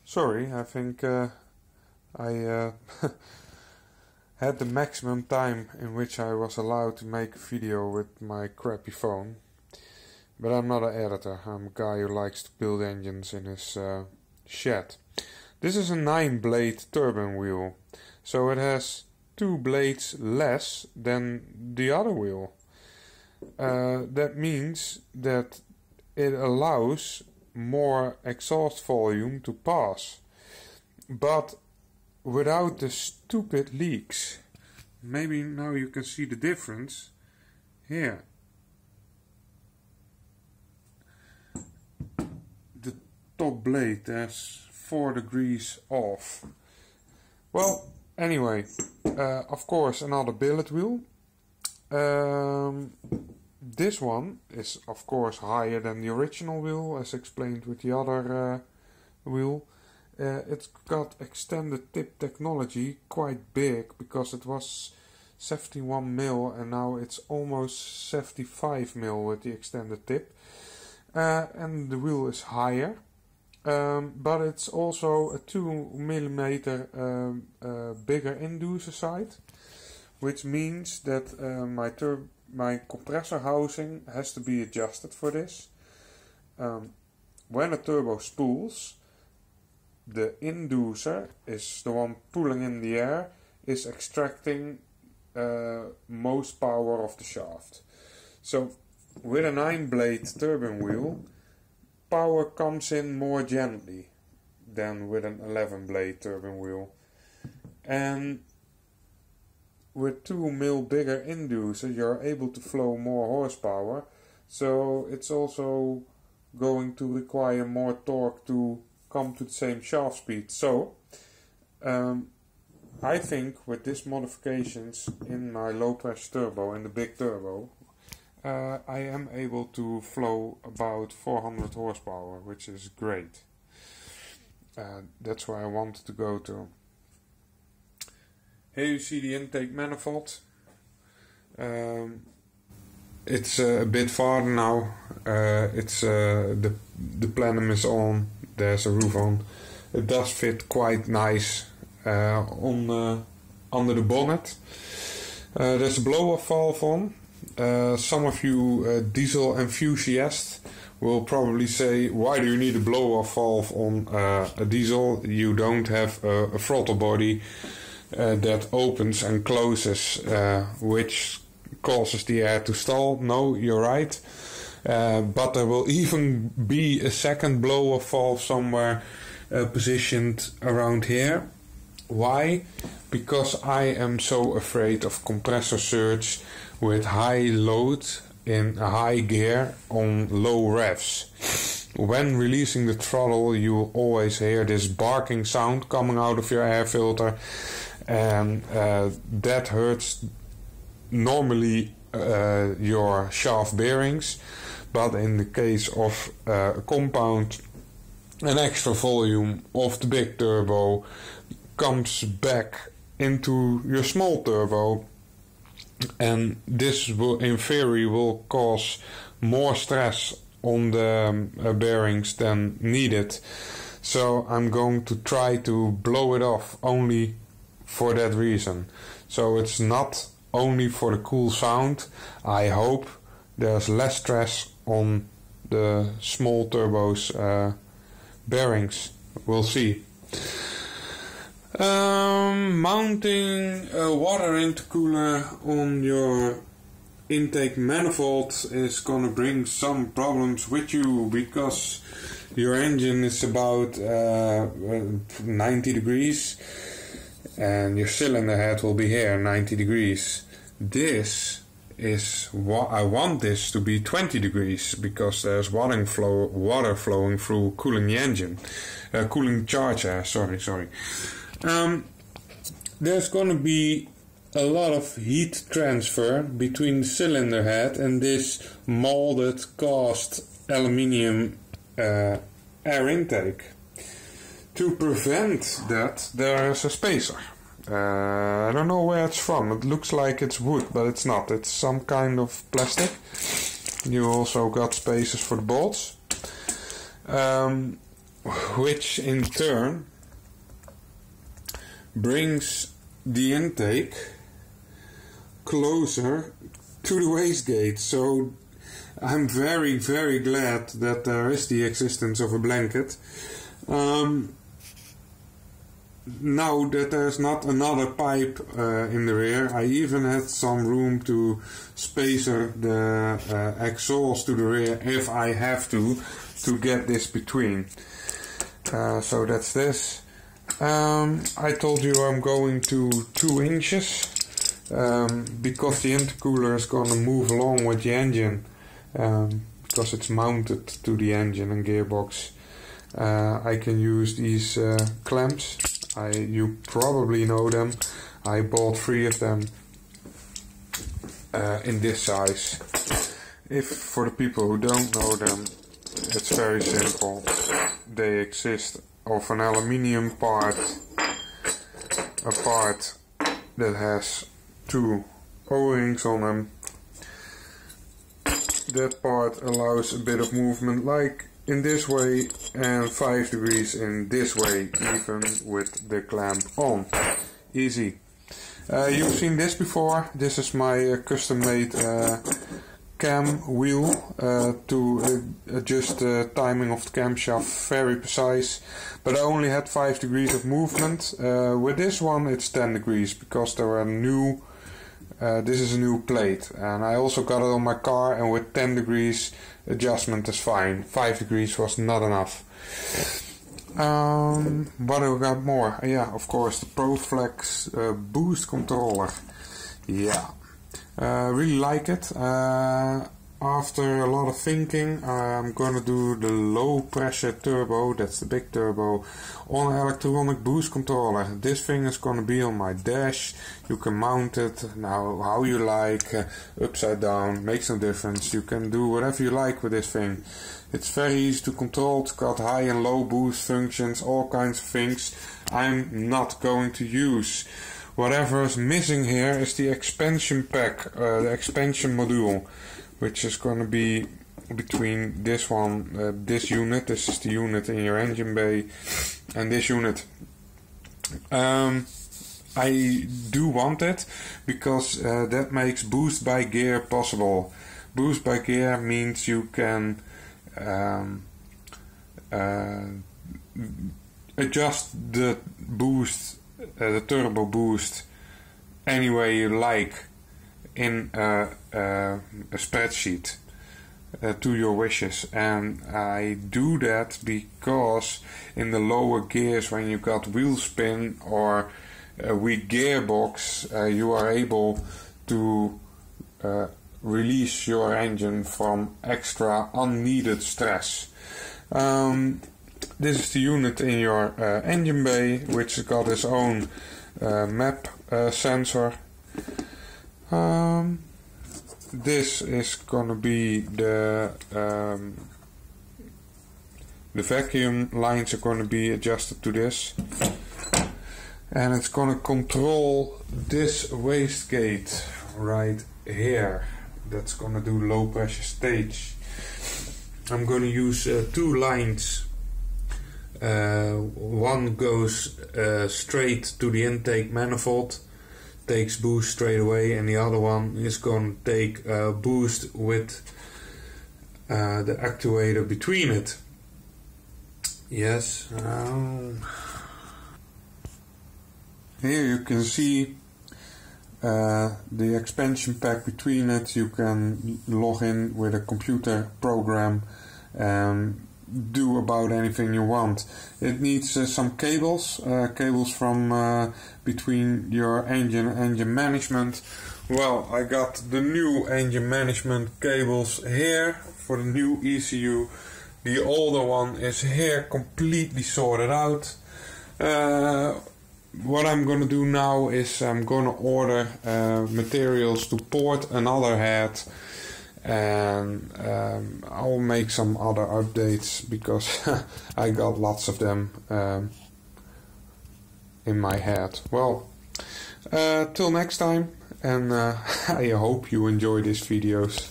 Sorry, I think I had the maximum time in which I was allowed to make a video with my crappy phone. But I'm not an editor, I'm a guy who likes to build engines in his shed. This is a 9-blade turbine wheel, so it has 2 blades less than the other wheel. That means that it allows more exhaust volume to pass, but without the stupid leaks. Maybe now you can see the difference here. The top blade, there's 4 degrees off. Well, anyway, of course another billet wheel. This one is of course higher than the original wheel, as explained with the other wheel. It's got extended tip technology, quite big, because it was 71 mil and now it's almost 75 mil with the extended tip. And the wheel is higher, but it's also a 2 millimeter bigger inducer side, which means that my compressor housing has to be adjusted for this. When a turbo spools, the inducer is the one pulling in the air, is extracting most power of the shaft. So with a 9-blade turbine wheel, power comes in more gently than with an 11-blade turbine wheel. And with 2 mil bigger inducer, you're able to flow more horsepower, so it's also going to require more torque to come to the same shaft speed. So I think with these modifications in my low pressure turbo and the big turbo, I am able to flow about 400 horsepower, which is great. That's where I wanted to go to. Here you see the intake manifold. It's a bit farther now. It's the plenum is on. There's a roof on. It does fit quite nice on under the bonnet. There's a blow-off valve on. Some of you diesel enthusiasts will probably say, why do you need a blow-off valve on a diesel? You don't have a throttle body that opens and closes, which causes the air to stall. No, you're right. But there will even be a second blow-off valve somewhere positioned around here. Why? Because I am so afraid of compressor surge with high load in a high gear on low revs. When releasing the throttle, you will always hear this barking sound coming out of your air filter, and that hurts normally your shaft bearings, but in the case of a compound, an extra volume of the big turbo comes back into your small turbo, and this will, in theory, will cause more stress on the bearings than needed. So I'm going to try to blow it off only for that reason. So it's not only for the cool sound. I hope there's less stress on the small turbos bearings. We'll see. Mounting a water intercooler on your intake manifold is gonna bring some problems with you, because your engine is about 90 degrees and your cylinder head will be here 90 degrees. This is what I want this to be 20 degrees, because there's water flowing through cooling the engine, cooling charge air. Sorry. There's gonna be a lot of heat transfer between the cylinder head and this molded cast aluminium air intake. To prevent that, there is a spacer. I don't know where it's from. It looks like it's wood, but it's not. It's some kind of plastic. You also got spacers for the bolts. which in turn brings the intake closer to the wastegate. So I'm very, very glad that there is the existence of a blanket. Now that there's not another pipe in the rear, I even had some room to spacer the exhaust to the rear if I have to get this between. So that's this. I told you I'm going to 2 inches because the intercooler is going to move along with the engine, because it's mounted to the engine and gearbox. I can use these clamps. You probably know them. I bought 3 of them in this size. For the people who don't know them, it's very simple. They exist of an aluminium part, a part that has 2 O-rings on them. That part allows a bit of movement, like in this way, and 5 degrees in this way, even with the clamp on. Easy. You've seen this before. This is my custom-made cam wheel to adjust the timing of the camshaft, very precise. But I only had 5 degrees of movement. With this one it's 10 degrees because there are new. This is a new plate, and I also got it on my car, and with 10 degrees adjustment is fine. 5 degrees was not enough. What have we got more? Yeah, of course, the proflec boost controller. Yeah, really like it. After a lot of thinking, I'm gonna do the low pressure turbo, that's the big turbo, on an electronic boost controller. This thing is gonna be on my dash. You can mount it now how you like, upside down, makes no difference. You can do whatever you like with this thing. It's very easy to control. It's got high and low boost functions, all kinds of things I'm not going to use. Whatever is missing here is the expansion pack, the expansion module, which is going to be between this one, this unit, this is the unit in your engine bay, and this unit. I do want it because that makes boost by gear possible. Boost by gear means you can adjust the boost, the turbo boost, any way you like in a spreadsheet to your wishes. And I do that because in the lower gears, when you got wheel spin or a weak gearbox, you are able to release your engine from extra unneeded stress. This is the unit in your engine bay, which has got its own map sensor. This is gonna be the vacuum lines are gonna be adjusted to this, and it's gonna control this wastegate right here. That's gonna do low pressure stage. I'm gonna use 2 lines. One goes straight to the intake manifold, takes boost straight away, and the other one is going to take boost with the actuator between it. Yes. Here you can see the expansion pack between it. You can log in with a computer program and do about anything you want. It needs some cables, cables from between your engine and engine management. Well, I got the new engine management cables here for the new ECU. The older one is here, completely sorted out. What I'm gonna do now is I'm gonna order materials to port another head, and I'll make some other updates because I got lots of them in my head. Well, till next time, and I hope you enjoy these videos.